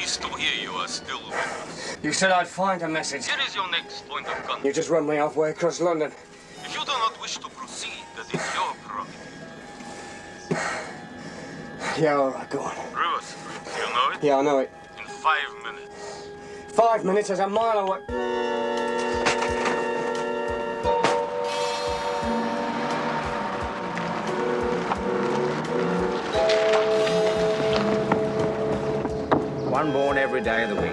pleased to hear you are still with us. You said I'd find a message. Here is your next point of contact. You just run me halfway across London. If you do not wish to proceed, that is your prerogative. Yeah, all right, go on. River Street, you know it? Yeah, I know it. In 5 minutes. 5 minutes is a mile away. One born every day of the week.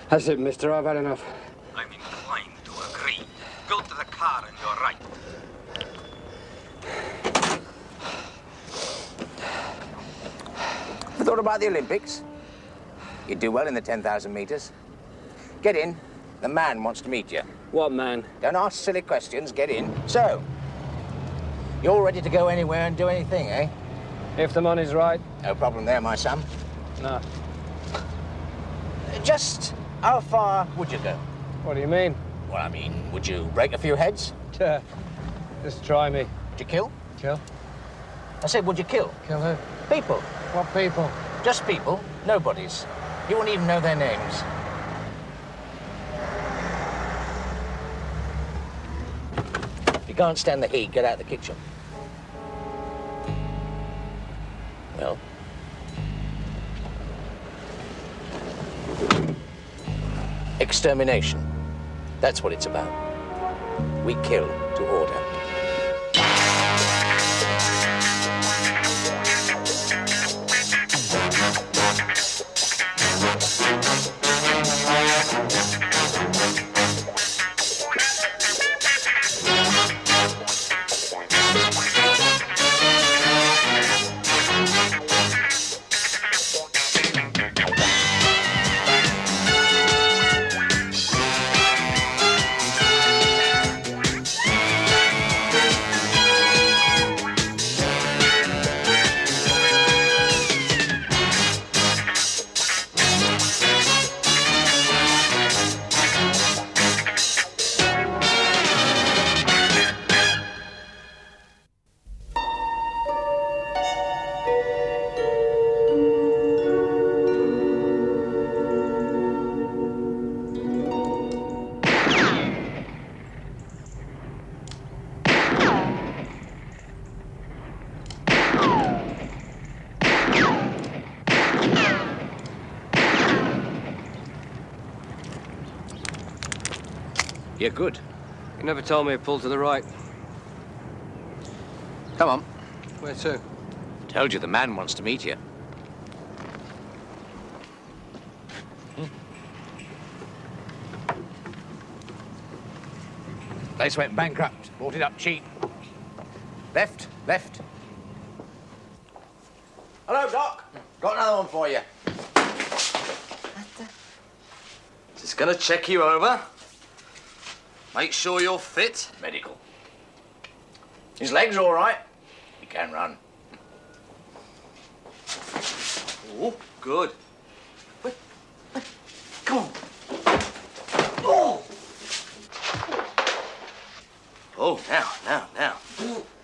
That's it, mister. I've had enough. I'm inclined to agree. Go to the car on your right. You thought about the Olympics? You'd do well in the 10,000 meters. Get in. The man wants to meet you. What man? Don't ask silly questions. Get in. So, you're ready to go anywhere and do anything, eh? If the money's right. No problem there, my son. No. Just how far would you go? What do you mean? Well, I mean, would you break a few heads? Just try me. Would you kill? Kill? I said, would you kill? Kill who? People. What people? Just people. Nobodies. You wouldn't even know their names. If you can't stand the heat, get out of the kitchen. Well? Extermination. That's what it's about. We kill to order. You're good. You never told me to pull to the right. Come on. Where to? Told you the man wants to meet you. Place went bankrupt. Bought it up cheap. Left, left. Hello, Doc. Got another one for you. Just gonna check you over. Make sure you're fit. Medical. His legs all right. He can run. Oh, good. Wait. Come on. Oh! Oh, now.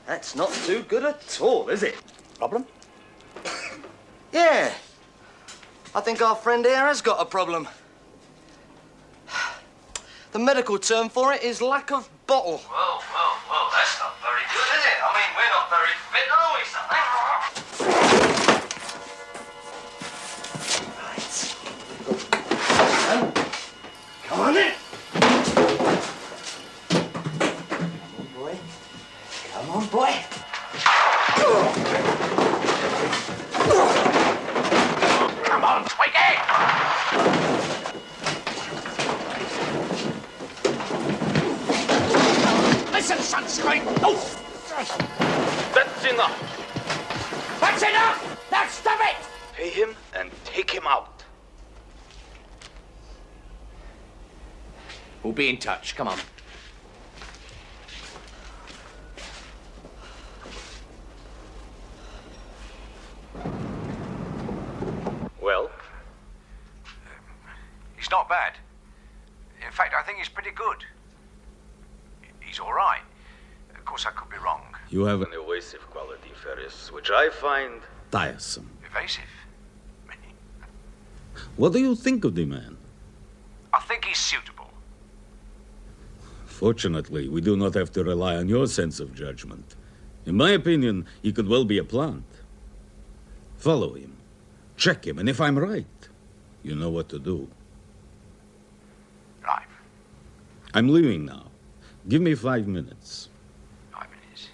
That's not too good at all, is it? Problem? Yeah. I think our friend here has got a problem. The medical term for it is lack of bottle. Well, that's not very good, is it? I mean, we're not very fit, are we, son? Right. Come on in. Come on, boy. Come on, Twiggy! That's enough! Now stop it! Pay him and take him out. We'll be in touch. Come on. Well? He's not bad. In fact, I think he's pretty good. He's all right. Of course, I could be wrong. You have An evasive quality, Ferris, which I find... tiresome. Evasive. What do you think of the man? I think he's suitable. Fortunately, we do not have to rely on your sense of judgment. In my opinion, he could well be a plant. Follow him. Check him, and if I'm right, you know what to do. Right. I'm leaving now. Give me 5 minutes. 5 minutes.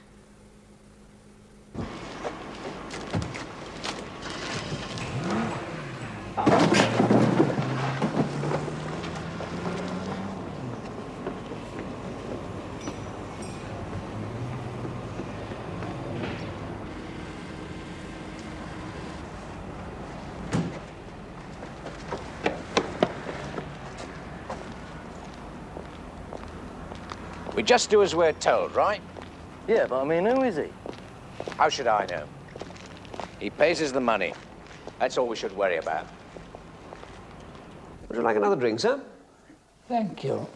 We just do as we're told, right? Yeah, but I mean, who is he? How should I know? He pays us the money. That's all we should worry about. Would you like another drink, sir? Thank you.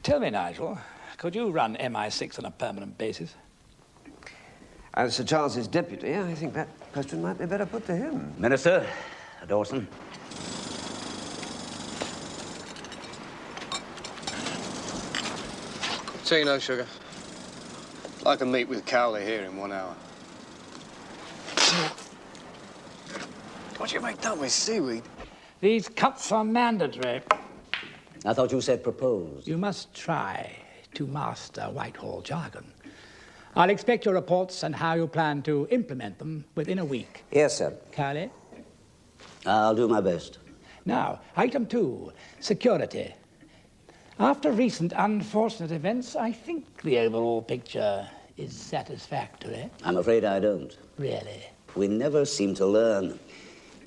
Tell me, Nigel, could you run MI6 on a permanent basis? As Sir Charles's deputy, I think that question might be better put to him. Minister, Dawson. Tea, no sugar. I'd like to meet with Cowley here in 1 hour. What do you make that with seaweed? These cuts are mandatory. I thought you said proposed. You must try to master Whitehall jargon. I'll expect your reports and how you plan to implement them within a week. Yes, sir. Cowley? I'll do my best. Now, item 2, security. After recent unfortunate events, I think the overall picture is satisfactory. I'm afraid I don't. Really? We never seem to learn.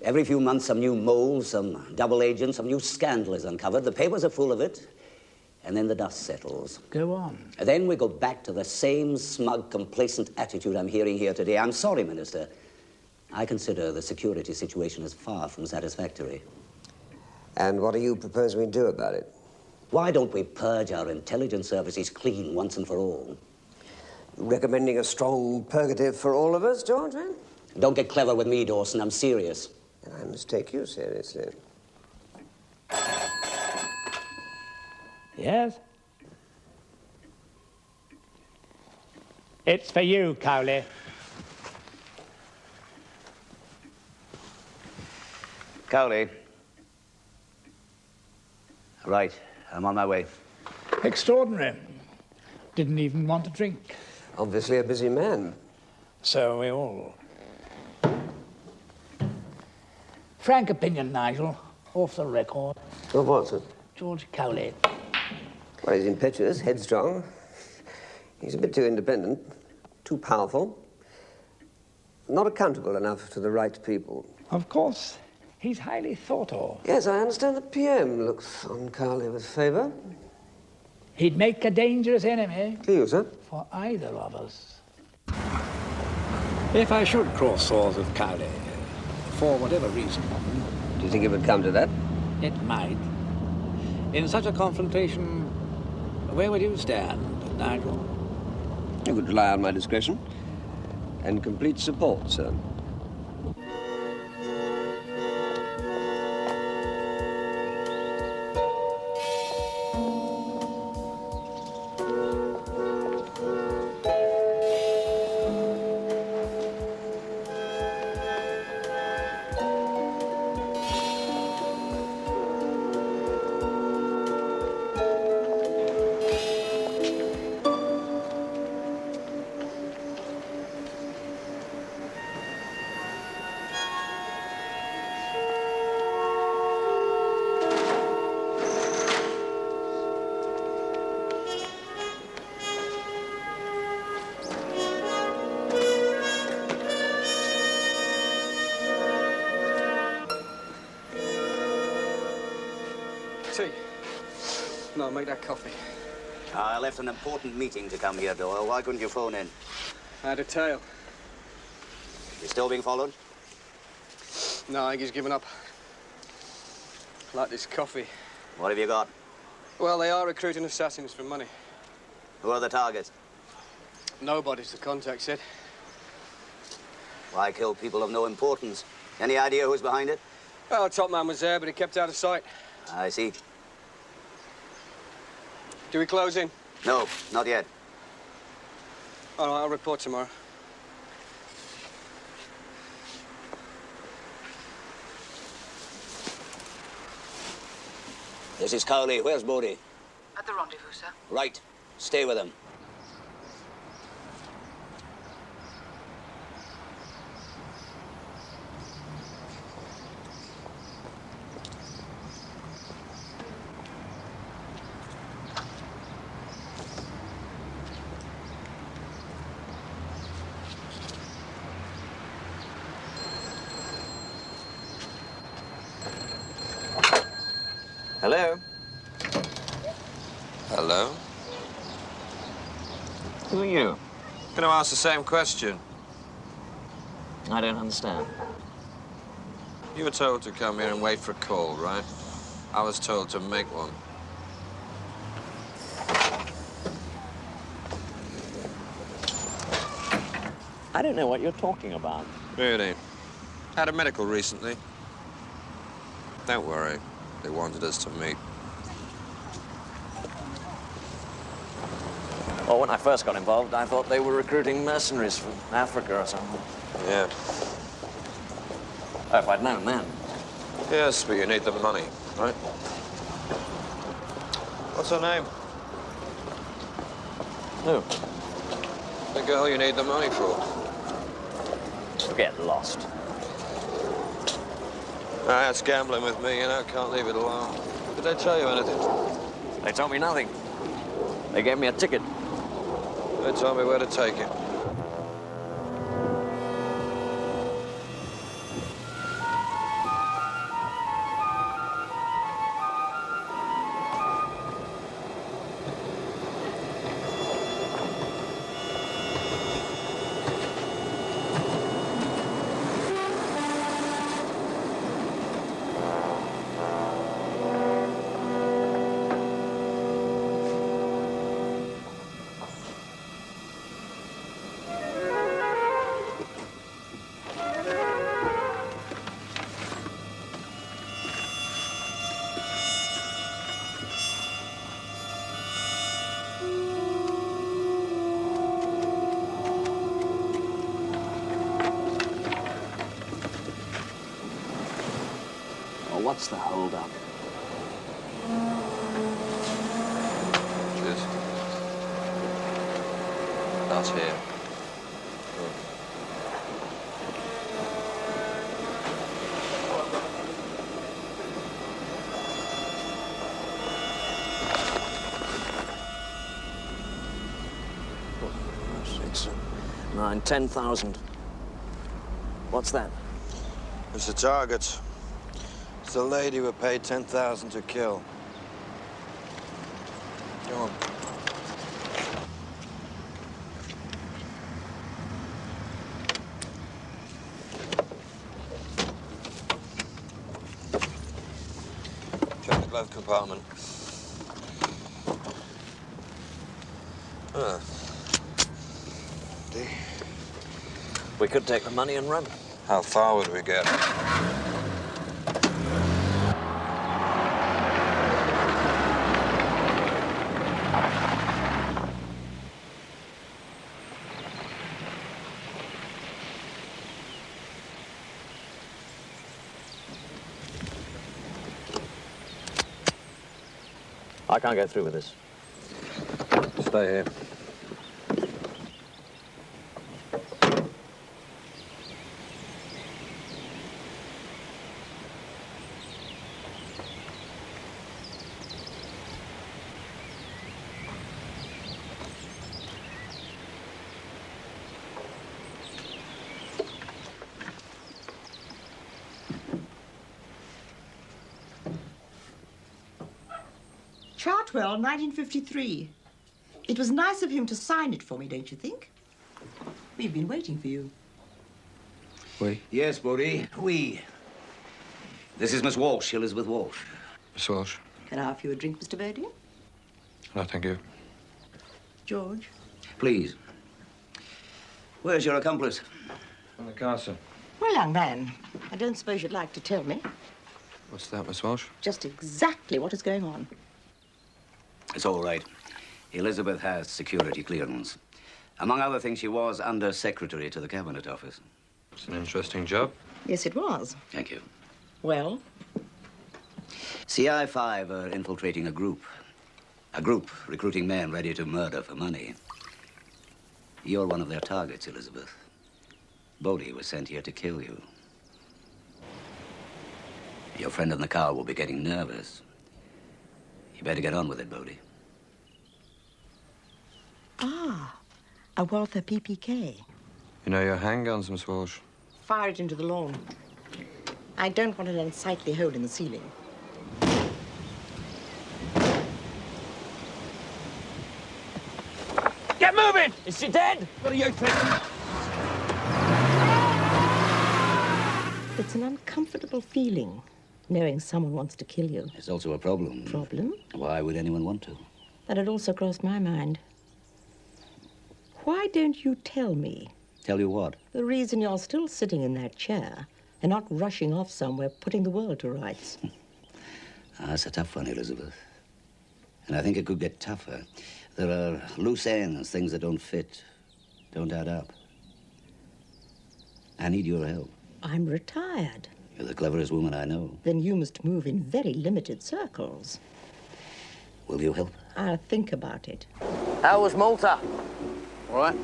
Every few months, some new mole, some double agent, some new scandal is uncovered. The papers are full of it, and then the dust settles. Go on. And then we go back to the same smug, complacent attitude I'm hearing here today. I'm sorry, Minister. I consider the security situation as far from satisfactory. And what do you propose we do about it? Why don't we purge our intelligence services clean once and for all? Recommending a strong purgative for all of us, George? Eh? Don't get clever with me, Dawson. I'm serious. I must take you seriously. Yes? It's for you, Cowley. Cowley. Right, I'm on my way. Extraordinary. Didn't even want to drink. Obviously a busy man. So we all. Frank opinion, Nigel. Off the record. Of what, sir? George Cowley. Well, he's impetuous, headstrong. He's a bit too independent, too powerful. Not accountable enough to the right people. Of course. He's highly thought of. Yes, I understand the PM looks on Cowley with favour. He'd make a dangerous enemy To you, sir? for either of us. If I should cross swords with Cowley, for whatever reason, Do you think it would come to that? it might. In such a confrontation, where would you stand, Nigel? You could rely on my discretion and complete support, sir. No, make that coffee. I left an important meeting to come here, Doyle. Why couldn't you phone in? I had a tail. You still being followed? No, I think he's given up. Like this coffee. What have you got? Well, they are recruiting assassins for money. Who are the targets? Nobody's the contact said. Why kill people of no importance? Any idea who's behind it? Well, the top man was there, but he kept out of sight. I see. Do we close in? No, not yet. All right, I'll report tomorrow. This is Cowley. Where's Bodie? At the rendezvous, sir. Right. Stay with him. Hello? Hello? Who are you? Gonna ask the same question. I don't understand. You were told to come here and wait for a call, right? I was told to make one. I don't know what you're talking about. Really? Had a medical recently. Don't worry. They wanted us to meet. Well, when I first got involved, I thought they were recruiting mercenaries from Africa or something. Yeah. Oh, if I'd known then. Yes, but you need the money, right? What's her name? Who? The girl you need the money for. Get lost. That's gambling with me, you know. Can't leave it alone. Did they tell you anything? They told me nothing. They gave me a ticket. They told me where to take it. What's the hold-up? Cheers. That's here. Six, 9, 10,000. What's that? It's the target. It's the lady we paid 10,000 to kill. Go on. Check the glove compartment. Ah. We could take the money and run. How far would we get? I can't go through with this. Stay here. 12, 1953. It was nice of him to sign it for me, don't you think? We've been waiting for you. We? Yes, Bodie. We. This is Miss Walsh, Elizabeth Walsh. Miss Walsh? Can I offer you a drink, Mr. Bodie? No, thank you. George? Please. Where's your accomplice? In the castle. Well, young man, I don't suppose you'd like to tell me What's that, Miss Walsh? just exactly what is going on. It's all right. Elizabeth has security clearance. Among other things, she was Under Secretary to the Cabinet Office. It's an interesting job. Yes, it was. Thank you. Well? CI5 are infiltrating a group. A group recruiting men ready to murder for money. You're one of their targets, Elizabeth. Bodie was sent here to kill you. Your friend in the car will be getting nervous. You better get on with it, Bodie. Ah, a Walther PPK. You know your handguns, Miss Walsh? Fire it into the lawn. I don't want an unsightly hole in the ceiling. Get moving! Is she dead? What do you think? It's an uncomfortable feeling, knowing someone wants to kill you. It's also a problem. Problem? Why would anyone want to? That had also crossed my mind. Why don't you tell me Tell you what? the reason you're still sitting in that chair and not rushing off somewhere, putting the world to rights? That's a tough one, Elizabeth. And I think it could get tougher. There are loose ends, things that don't fit, don't add up. I need your help. I'm retired. You're the cleverest woman I know. Then you must move in very limited circles. Will you help? I'll think about it. How was Malta? All right.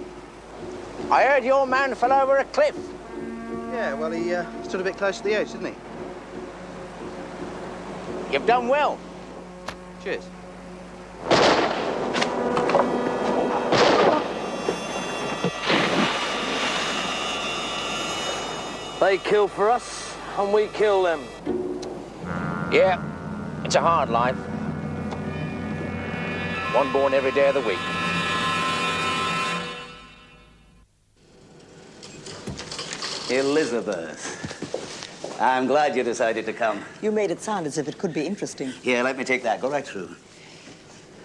I heard your man fell over a cliff. Yeah, well, he stood a bit close to the edge, didn't he? You've done well. Cheers. They kill for us, and we kill them. Yeah, it's a hard life. One born every day of the week. Elizabeth. I'm glad you decided to come. You made it sound as if it could be interesting. Here, let me take that. Go right through.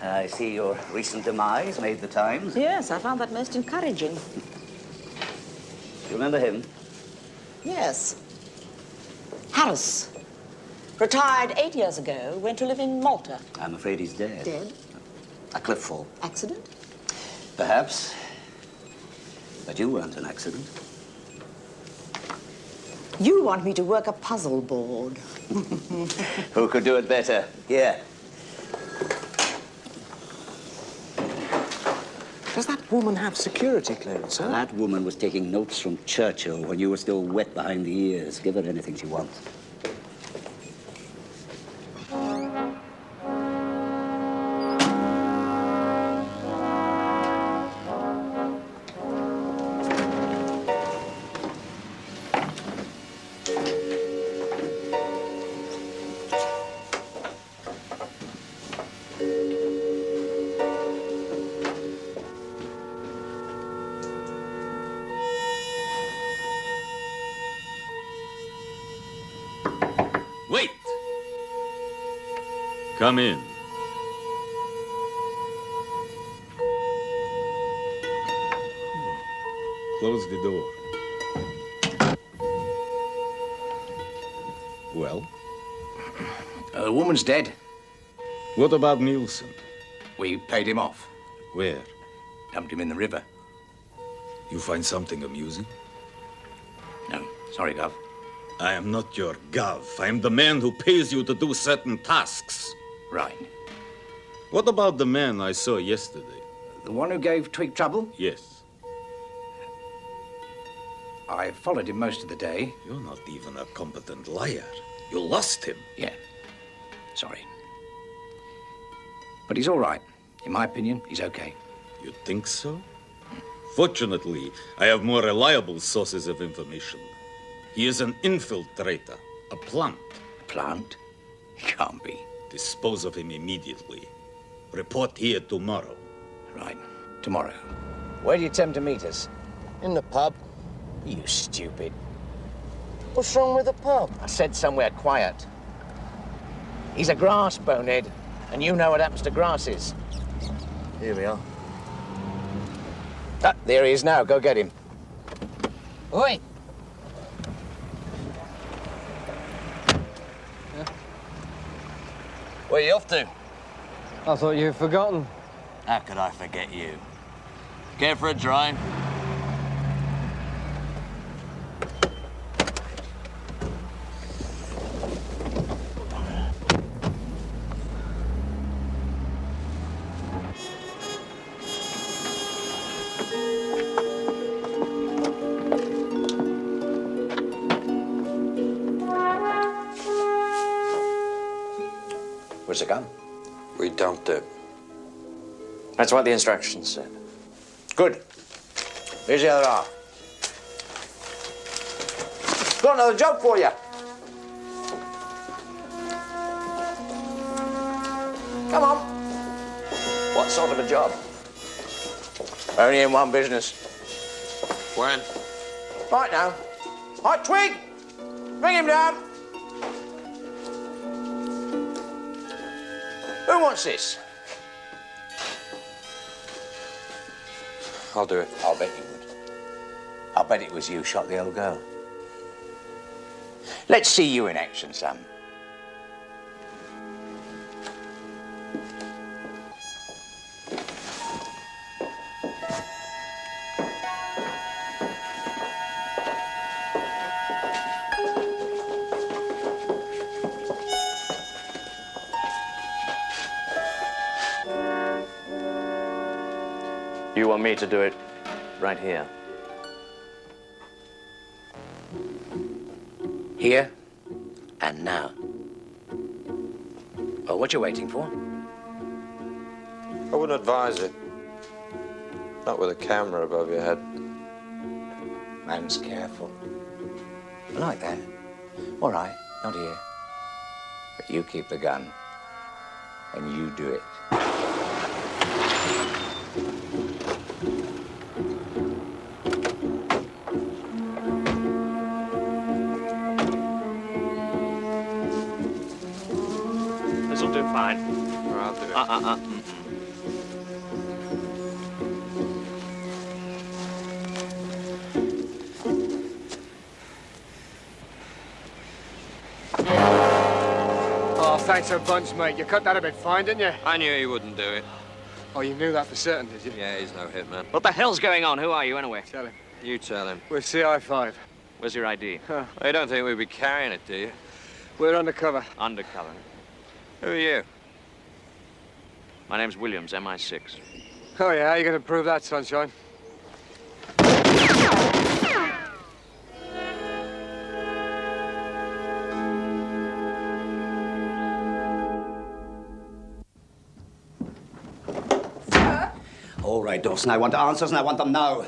I see your recent demise made the Times. Yes, I found that most encouraging. You remember him? Yes. Harris. Retired 8 years ago, went to live in Malta. I'm afraid he's dead. Dead? A cliff fall. Accident? Perhaps. But you weren't an accident. You want me to work a puzzle board. Who could do it better? Here. Does that woman have security clearance, huh? That woman was taking notes from Churchill when you were still wet behind the ears. Give her anything she wants. Wait! Come in. Close the door. Well? The woman's dead. What about Nielsen? We paid him off. Where? Dumped him in the river. You find something amusing? No, sorry, Gov. I am not your gov. I am the man who pays you to do certain tasks. Right. What about the man I saw yesterday? The one who gave Twig trouble? Yes. I followed him most of the day. You're not even a competent liar. You lost him. Yeah. Sorry. But he's all right. In my opinion, he's okay. You think so? Fortunately, I have more reliable sources of information. He is an infiltrator, a plant. Plant? Can't be. Dispose of him immediately. Report here tomorrow. Right. Tomorrow. Where do you attempt to meet us? In the pub. You stupid. What's wrong with the pub? I said somewhere quiet. He's a grass, bonehead, and you know what happens to grasses. Here we are. Ah, there he is now. Go get him. Oi! Where you off to? I thought you'd forgotten. How could I forget you? Care for a drive? Where's the gun? We dumped it. That's what the instructions said. Good. Here's the other half. Got another job for you. Come on. What sort of a job? Only in one business. When? Right now. Hot twig! Bring him down. Who wants this? I'll do it. I'll bet you would. I'll bet it was you shot the old girl. Let's see you in action, son. You want me to do it right here? Here and now. Oh, what you waiting for? I wouldn't advise it. Not with a camera above your head. Man's careful. I like that. All right, not here. But you keep the gun, and you do it. This'll do fine. I'll do it. Oh, thanks a bunch, mate. You cut that a bit fine, didn't you? I knew he wouldn't do it. Oh, you knew that for certain, did you? Yeah, he's no hitman. What the hell's going on? Who are you, anyway? Tell him. You tell him. We're CI5. Where's your ID? You don't think we'd be carrying it, do you? We're undercover. Undercover. Who are you? My name's Williams, MI6. Oh, yeah? How you going to prove that, sunshine? All right, Dawson, I want answers, and I want them now.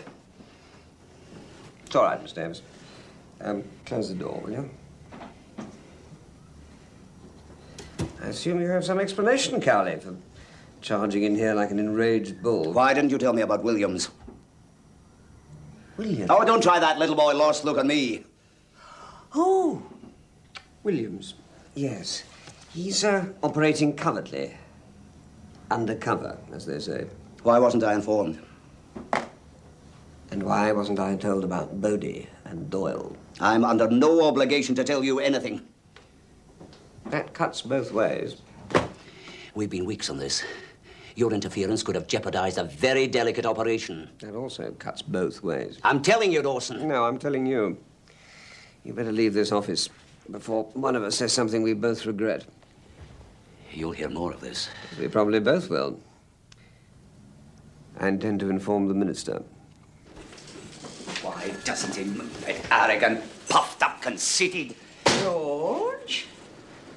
It's all right, Miss Davis. Close the door, will you? I assume you have some explanation, Cowley, for charging in here like an enraged bull. Why didn't you tell me about Williams? Williams? Oh, don't try that little boy lost look on me. Oh, Williams. Yes. He's operating covertly. Undercover, as they say. Why wasn't I informed? And why wasn't I told about Bodie and Doyle? I'm under no obligation to tell you anything. That cuts both ways. We've been weeks on this. Your interference could have jeopardized a very delicate operation. That also cuts both ways. I'm telling you, Dawson. No, I'm telling you. You better leave this office before one of us says something we both regret. You'll hear more of this. We probably both will. I intend to inform the minister. Why doesn't he move it? Arrogant, puffed up, conceited. George,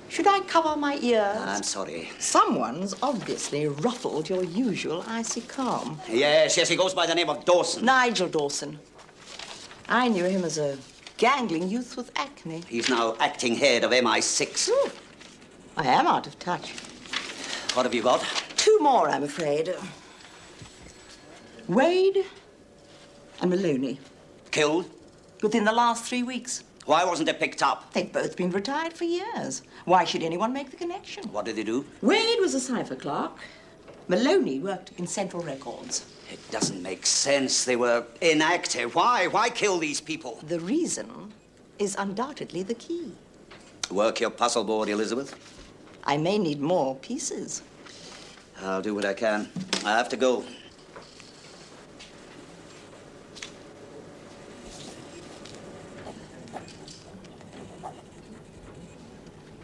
should I cover my ears? I'm sorry. Someone's obviously ruffled your usual icy calm. Yes, he goes by the name of Dawson. Nigel Dawson. I knew him as a gangling youth with acne. He's now acting head of MI6. I am out of touch. What have you got? 2 Two more, I'm afraid. Wade and Maloney. Killed? Within the last 3 weeks. Why wasn't it picked up? They've both been retired for years. Why should anyone make the connection? What did they do? Wade was a cipher clerk. Maloney worked in Central Records. It doesn't make sense. They were inactive. Why? Why kill these people? The reason is undoubtedly the key. Work your puzzle board, Elizabeth. I may need more pieces. I'll do what I can. I have to go.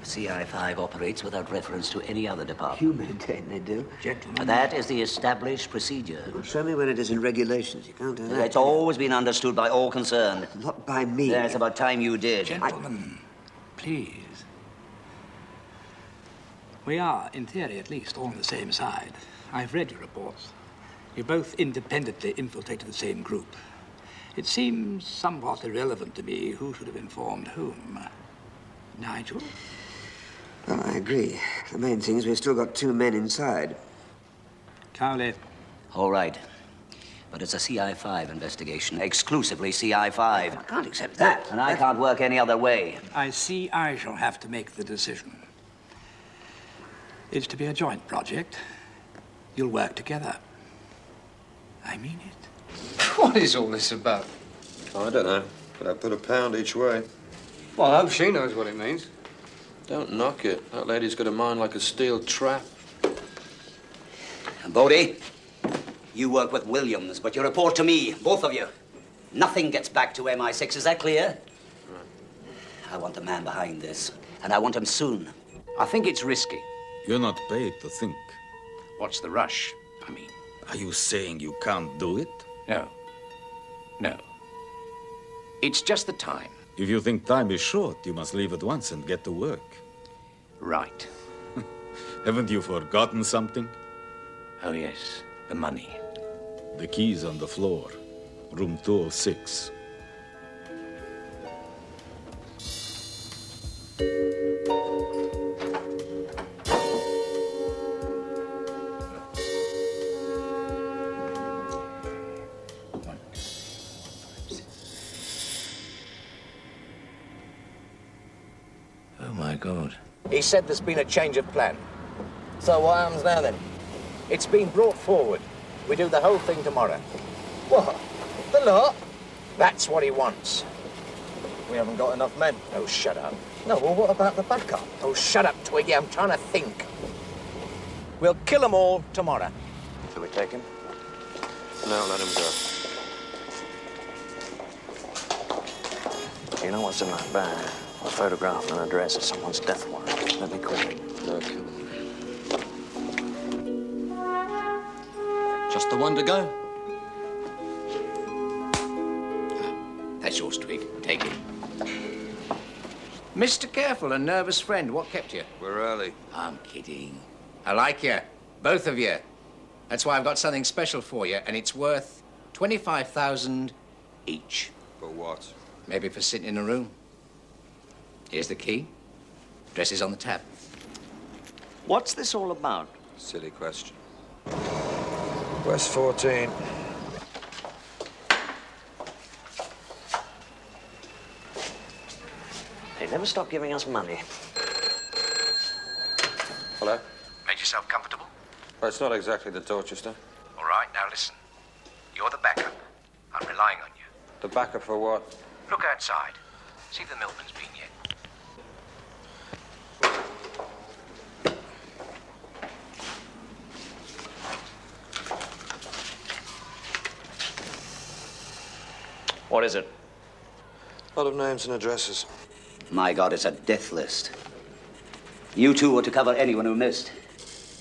CI5 operates without reference to any other department. You maintain they do. Gentlemen. That is the established procedure. Well, show me when it is in regulations. You can't do that. It's always been understood by all concerned. Not by me. It's about time you did. Gentlemen, please. We are, in theory at least, all on the same side. I've read your reports. You both independently infiltrated the same group. It seems somewhat irrelevant to me who should have informed whom. Nigel? Well, I agree. The main thing is we've still got 2 men inside. Cowley. All right. But it's a CI5 investigation, exclusively CI5. I can't accept that. And I can't work any other way. I see I shall have to make the decision. It's to be a joint project. You'll work together. I mean it. What is all this about? I don't know, but I put a pound each way. Well, I hope she knows what it means. Don't knock it. That lady's got a mind like a steel trap. Bodie, you work with Williams, but you report to me, both of you. Nothing gets back to MI6, is that clear? Right. I want the man behind this, and I want him soon. I think it's risky. You're not paid to think. What's the rush? I mean... Are you saying you can't do it? No. No. It's just the time. If you think time is short, you must leave at once and get to work. Right. Haven't you forgotten something? Oh, yes. The money. The key's on the floor. Room 206. Oh, my God. He said there's been a change of plan. So what happens now, then? It's been brought forward. We do the whole thing tomorrow. What? The lot? That's what he wants. We haven't got enough men. Oh, shut up. No, well, what about the backup? Oh, shut up, Twiggy. I'm trying to think. We'll kill them all tomorrow. Shall we take him? No, let him go. You know what's in that bag? A photograph and an address of someone's death warrant. Let me call him. No, kill him. Just the one to go. That's yours, Twig. Take it. Mr. Careful, a nervous friend. What kept you? We're early. I'm kidding. I like you. Both of you. That's why I've got something special for you, and it's worth 25,000 each. For what? Maybe for sitting in a room. Here's the key. Address is on the tab. What's this all about? Silly question. West 14. They never stop giving us money. Hello? Made yourself comfortable? Well, it's not exactly the Dorchester. All right, now listen. You're the backup. I'm relying on you. The backup for what? Look outside. See if the milkman's been yet. What is it? A lot of names and addresses. My God, it's a death list. You two were to cover anyone who missed.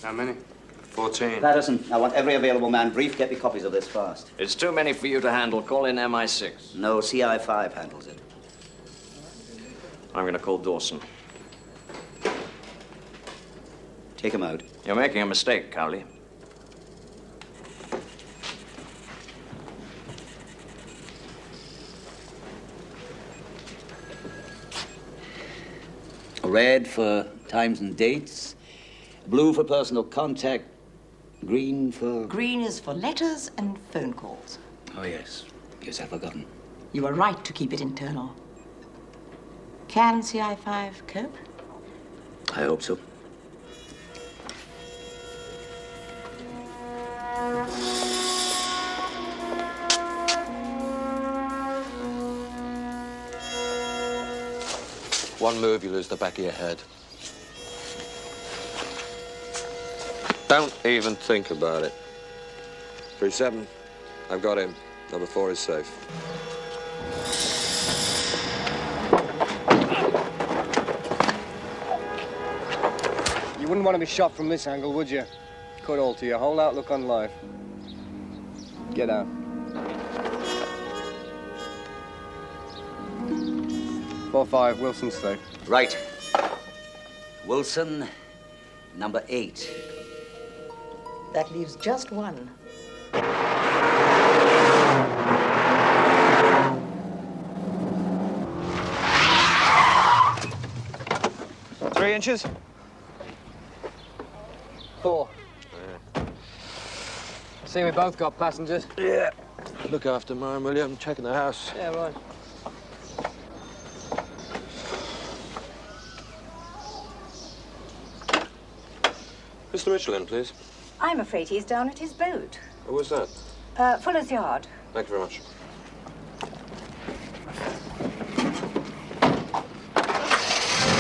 How many? 14. Patterson, I want every available man briefed. Get me copies of this fast. It's too many for you to handle. Call in MI6. No, CI5 handles it. I'm going to call Dawson. Take him out. You're making a mistake, Cowley. Red for times and dates. Blue for personal contact. Green for... Green is for letters and phone calls. Oh, yes. Yes, I've forgotten. You were right to keep it internal. Can CI5 cope? I hope so. One move, you lose the back of your head. Don't even think about it. 3-7, I've got him. Number 4 is safe. You wouldn't want to be shot from this angle, would you? Could alter your whole outlook on life. Get out. 4-5, Wilson's safe. Right. Wilson, number 8. That leaves just one. 3 inches. 4. See, we both got passengers. Yeah. Look after mine, will you? I'm checking the house. Yeah, right. Mr. Michelin, please. I'm afraid he's down at his boat. Where's that? Fuller's Yard. Thank you very much.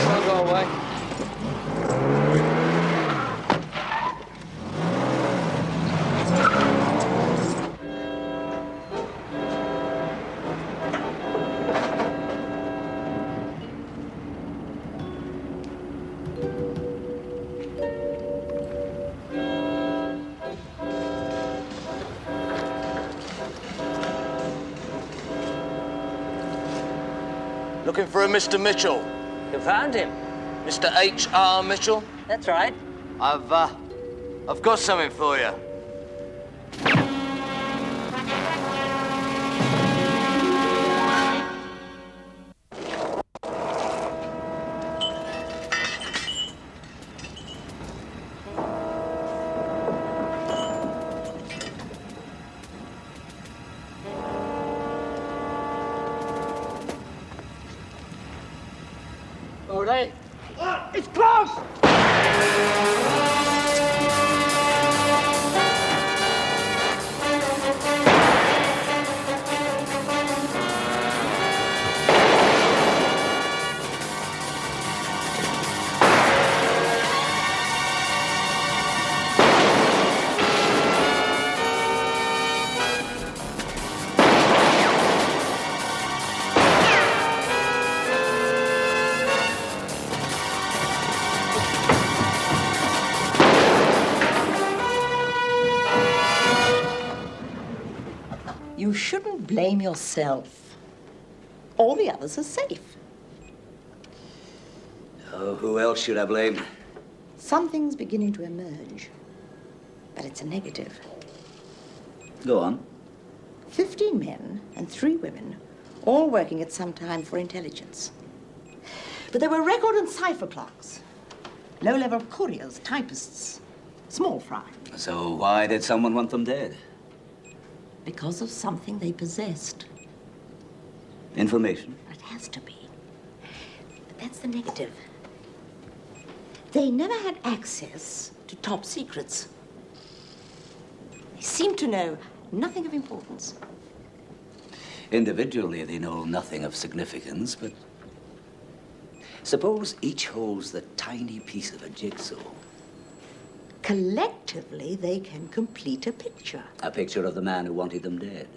Don't go away. Looking for a Mr. Mitchell. You found him? Mr. H.R. Mitchell? That's right. I've got something for you. Bodie! It's close! You shouldn't blame yourself. All the others are safe. Oh, who else should I blame? Something's beginning to emerge, but it's a negative. Go on. 15 men and 3 women, all working at some time for intelligence. But there were record and cipher clerks, low-level couriers, typists, small fry. So why did someone want them dead? Because of something they possessed. Information? It has to be. But that's the negative. They never had access to top secrets. They seem to know nothing of importance. Individually, they know nothing of significance, but suppose each holds the tiny piece of a jigsaw. Collectively, they can complete a picture. A picture of the man who wanted them dead.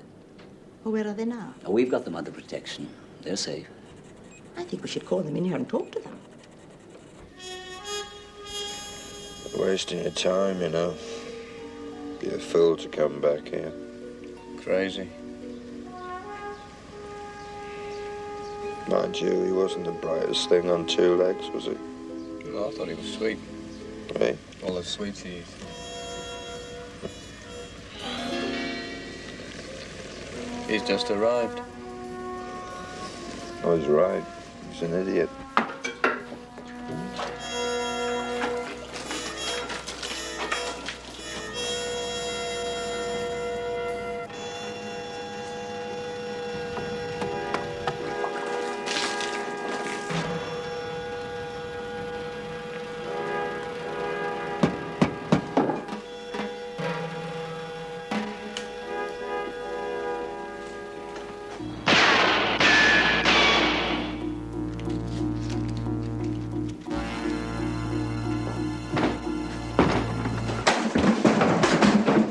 Well, where are they now? Oh, we've got them under protection. They're safe. I think we should call them in here and talk to them. Wasting your time, you know. Be a fool to come back here. Crazy. Mind you, he wasn't the brightest thing on 2 legs, was he? No, I thought he was sweet. Hey? All the sweets he eats. He's just arrived. I was right. He's an idiot.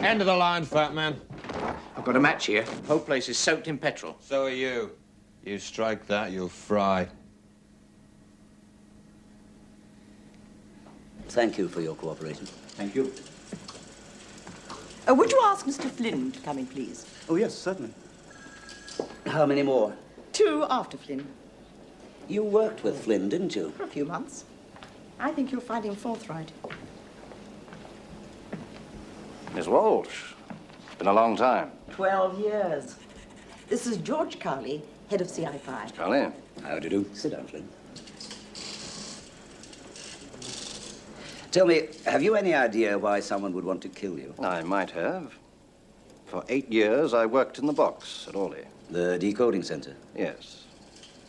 End of the line, fat man. I've got a match here. The whole place is soaked in petrol. So are you. You strike that, you'll fry. Thank you for your cooperation. Thank you. Would you ask Mr. Flynn to come in, please? Oh, yes, certainly. How many more? 2 after Flynn. You worked with Flynn, didn't you? For a few months. I think you'll find him forthright. Miss Walsh, it's been a long time. 12 years. This is George Carley, head of CI5. Carley. How do you do? Sit down, Flynn. Tell me, have you any idea why someone would want to kill you? I might have. For 8 years, I worked in the box at Orley. The decoding center? Yes.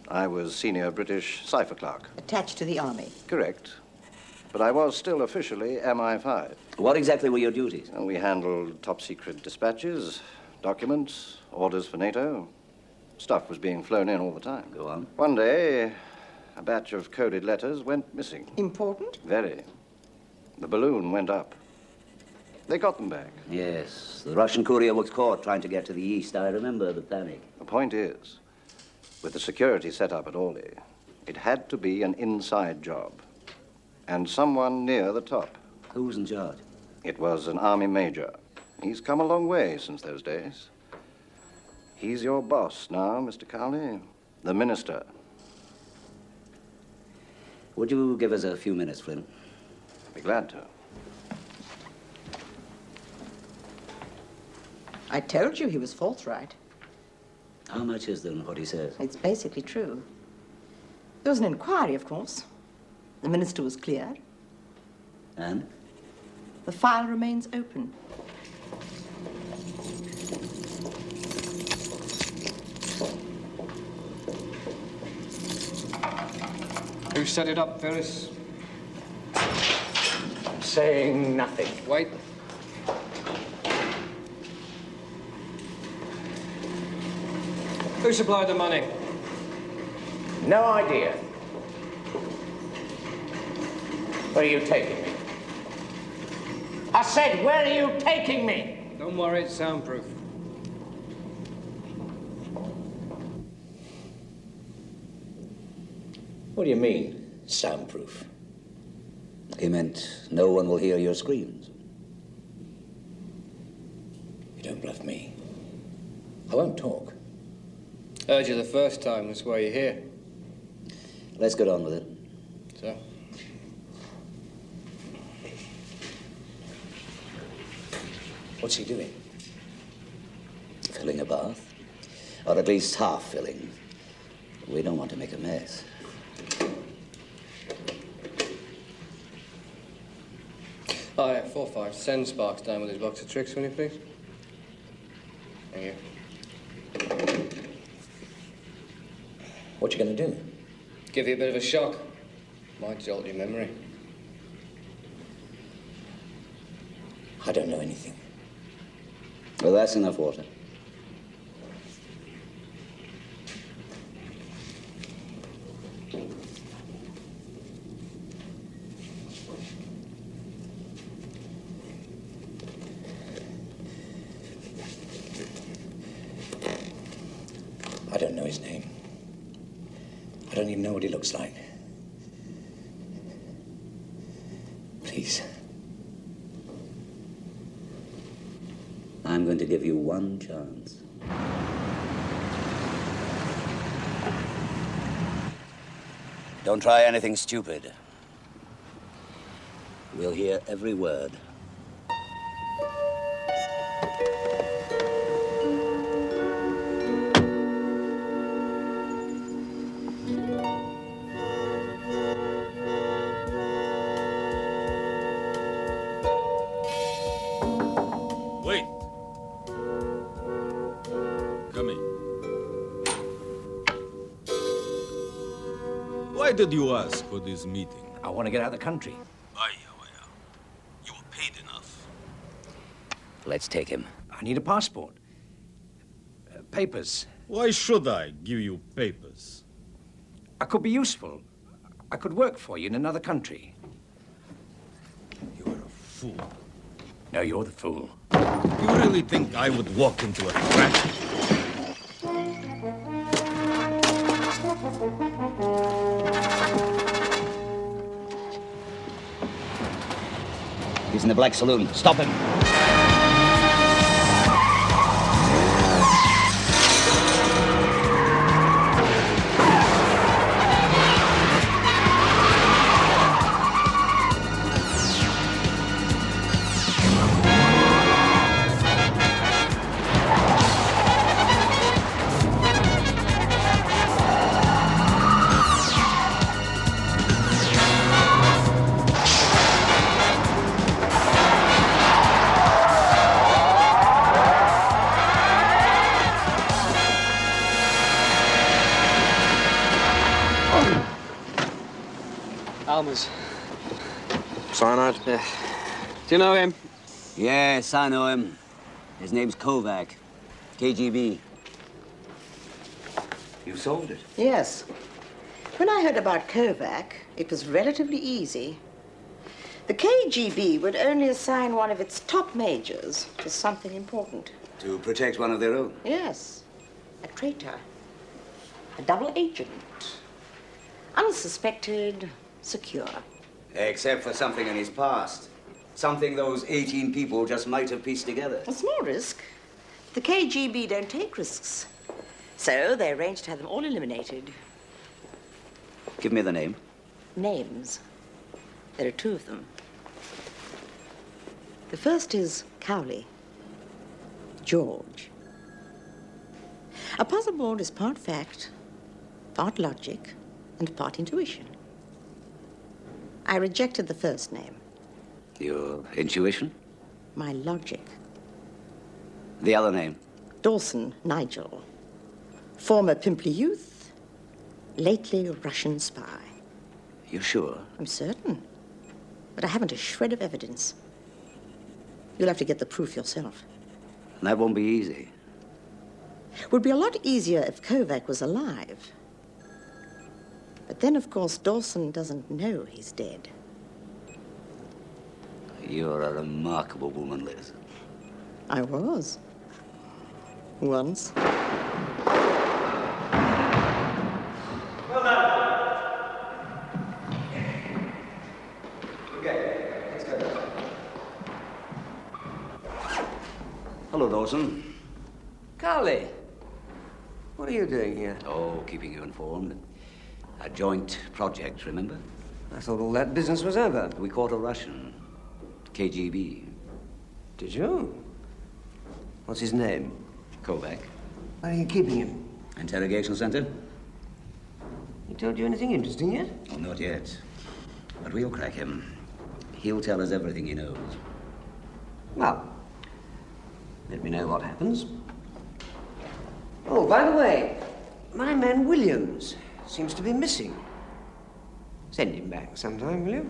I was senior British cipher clerk. Attached to the army. Correct. But I was still officially MI5. What exactly were your duties? We handled top-secret dispatches, documents, orders for NATO. Stuff was being flown in all the time. Go on. One day, a batch of coded letters went missing. Important? Very. The balloon went up. They got them back. Yes, the Russian courier was caught trying to get to the east. I remember the panic. The point is, with the security set up at Orley, it had to be an inside job. And someone near the top. Who was in charge? It was an army major. He's come a long way since those days. He's your boss now, Mr. Carley. The minister. Would you give us a few minutes, Flynn? Be glad to. I told you he was forthright. How much is there in what he says? It's basically true. There was an inquiry, of course. The minister was cleared. And? The file remains open. Who set it up, Ferris? Saying nothing. Wait. Who supplied the money? No idea. Where are you taking me? I said, where are you taking me? Don't worry, it's soundproof. What do you mean, soundproof? He meant no one will hear your screams. You don't bluff me. I won't talk. Heard you the first time, that's why you're here. Let's get on with it. So? What's he doing? Filling a bath. Or at least half filling. We don't want to make a mess. Oh, yeah, 4-5. Send Sparks down with his box of tricks, will you, please? Thank you. What you gonna do? Give you a bit of a shock. Might jolt your memory. I don't know anything. Well, that's enough water. I don't know his name. I don't even know what he looks like. Please. I'm going to give you one chance. Don't try anything stupid. We'll hear every word. Wait. Come in. Why did you ask for this meeting? I want to get out of the country. You were paid enough. Let's take him. I need a passport. Papers. Why should I give you papers? I could be useful. I could work for you in another country. You're a fool. No, you're the fool. You really think I would walk into a trap? He's in the Black Saloon. Stop him. Alma's. Cyanide? Yeah. Do you know him? Yes, I know him. His name's Kovac. KGB. You solved it. Yes. When I heard about Kovac, it was relatively easy. The KGB would only assign one of its top majors to something important. To protect one of their own? Yes. A traitor. A double agent. Unsuspected, secure. Except for something in his past. Something those 18 people just might have pieced together. A small risk. The KGB don't take risks. So they arranged to have them all eliminated. Give me the name. Names. There are two of them. The first is Cowley. George. A puzzle board is part fact, part logic, and part intuition. I rejected the first name. Your intuition? My logic. The other name? Dawson Nigel. Former pimply youth, lately Russian spy. You sure? I'm certain. But I haven't a shred of evidence. You'll have to get the proof yourself. That won't be easy. It would be a lot easier if Kovac was alive. But then, of course, Dawson doesn't know he's dead. You're a remarkable woman, Liz. I was. Once. Well done. Okay, let's go. Hello, Dawson. Carly, what are you doing here? Oh, keeping you informed. A joint project, remember? I thought all that business was over. We caught a Russian. KGB. Did you? What's his name? Kovac. Where are you keeping him? Interrogation center? He told you anything interesting yet? Oh, not yet. But we'll crack him. He'll tell us everything he knows. Well, let me know what happens. Oh, by the way, my man Williams seems to be missing. Send him back sometime, will you?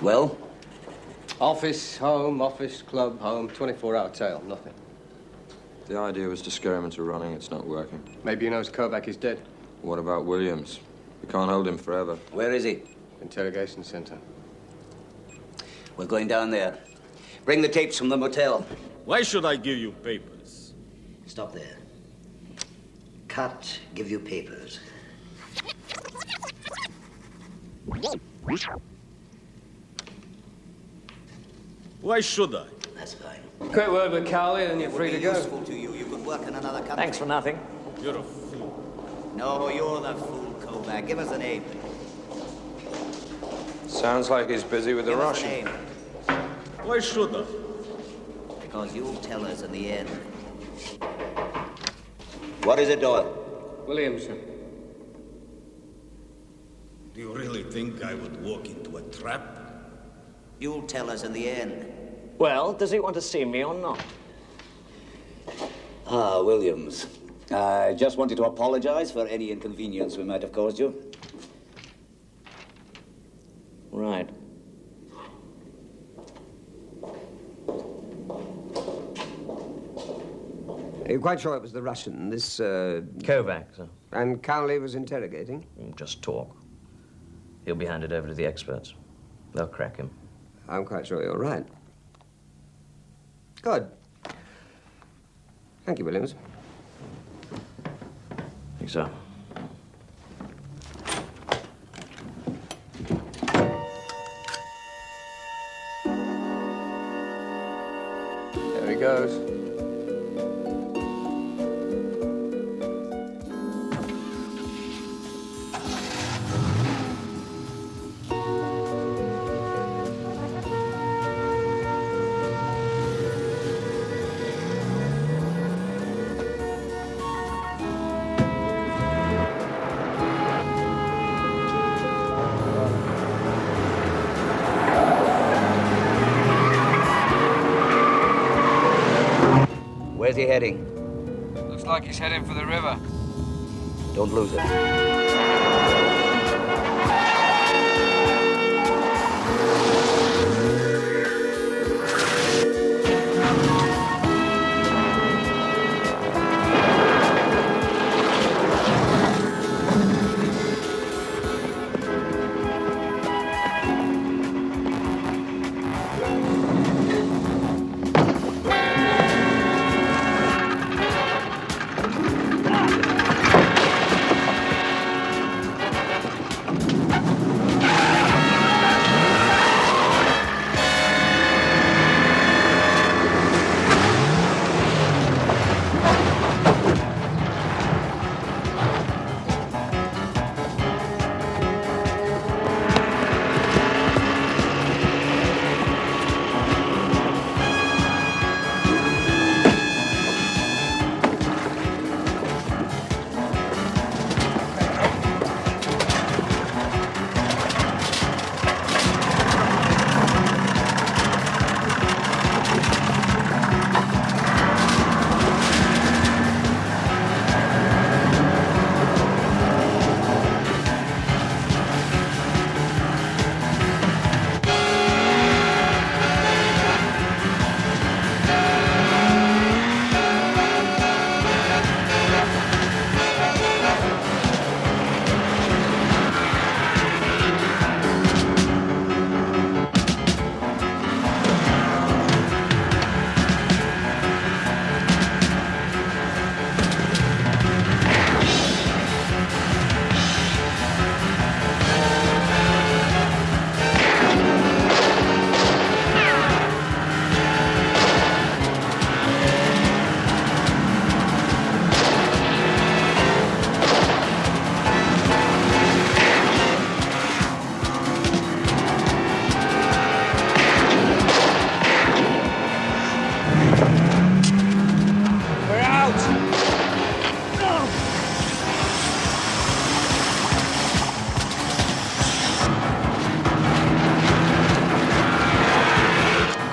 Well? Office, home, office, club, home, 24-hour tail, nothing. The idea was to scare him into running. It's not working. Maybe he knows Kovac is dead. What about Williams? We can't hold him forever. Where is he? Interrogation center. We're going down there. Bring the tapes from the motel. Why should I give you papers? Stop there. Cut, give you papers. Why should I? That's fine. Quick word with Cowley, then you're free to go. Useful to you. You could work in another country. Thanks for nothing. You're a fool. No, you're the fool, Kovac. Give us a name. Sounds like he's busy with the Give us a Russian. name. Why should I? Because you'll tell us in the end. What is it, Doyle? Williamson. Do you really think I would walk into a trap? You'll tell us in the end. Well, does he want to see me or not? Ah, Williams. I just wanted to apologize for any inconvenience we might have caused you. Right. Are you quite sure it was the Russian, this, Kovac, sir. And Cowley was interrogating? Just talk. He'll be handed over to the experts. They'll crack him. I'm quite sure you're right. Good. Thank you, Williams. Think so. There he goes. Where's he heading? Looks like he's heading for the river. Don't lose it.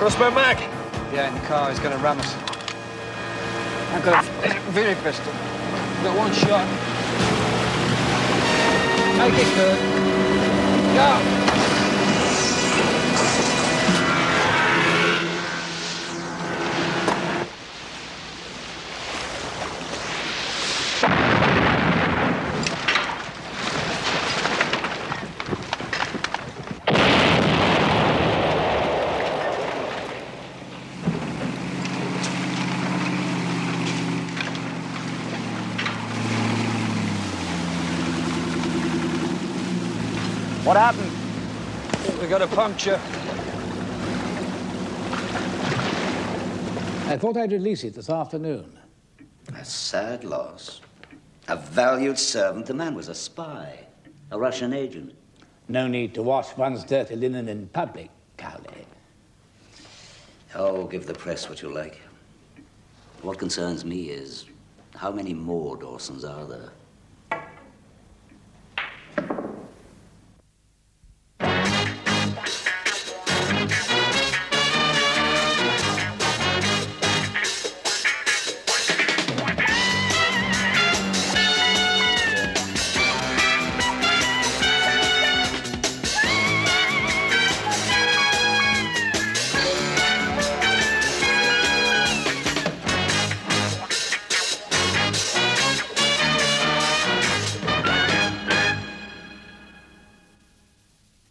Crossbow Mac? Yeah, in the car. He's going to ram us. I've got a very pistol. Got one shot. Make it good. Go! What happened? We got a puncture. I thought I'd release it this afternoon. A sad loss. A valued servant. The man was a spy. A Russian agent. No need to wash one's dirty linen in public, Cowley. Oh, give the press what you like. What concerns me is how many more Dawsons are there?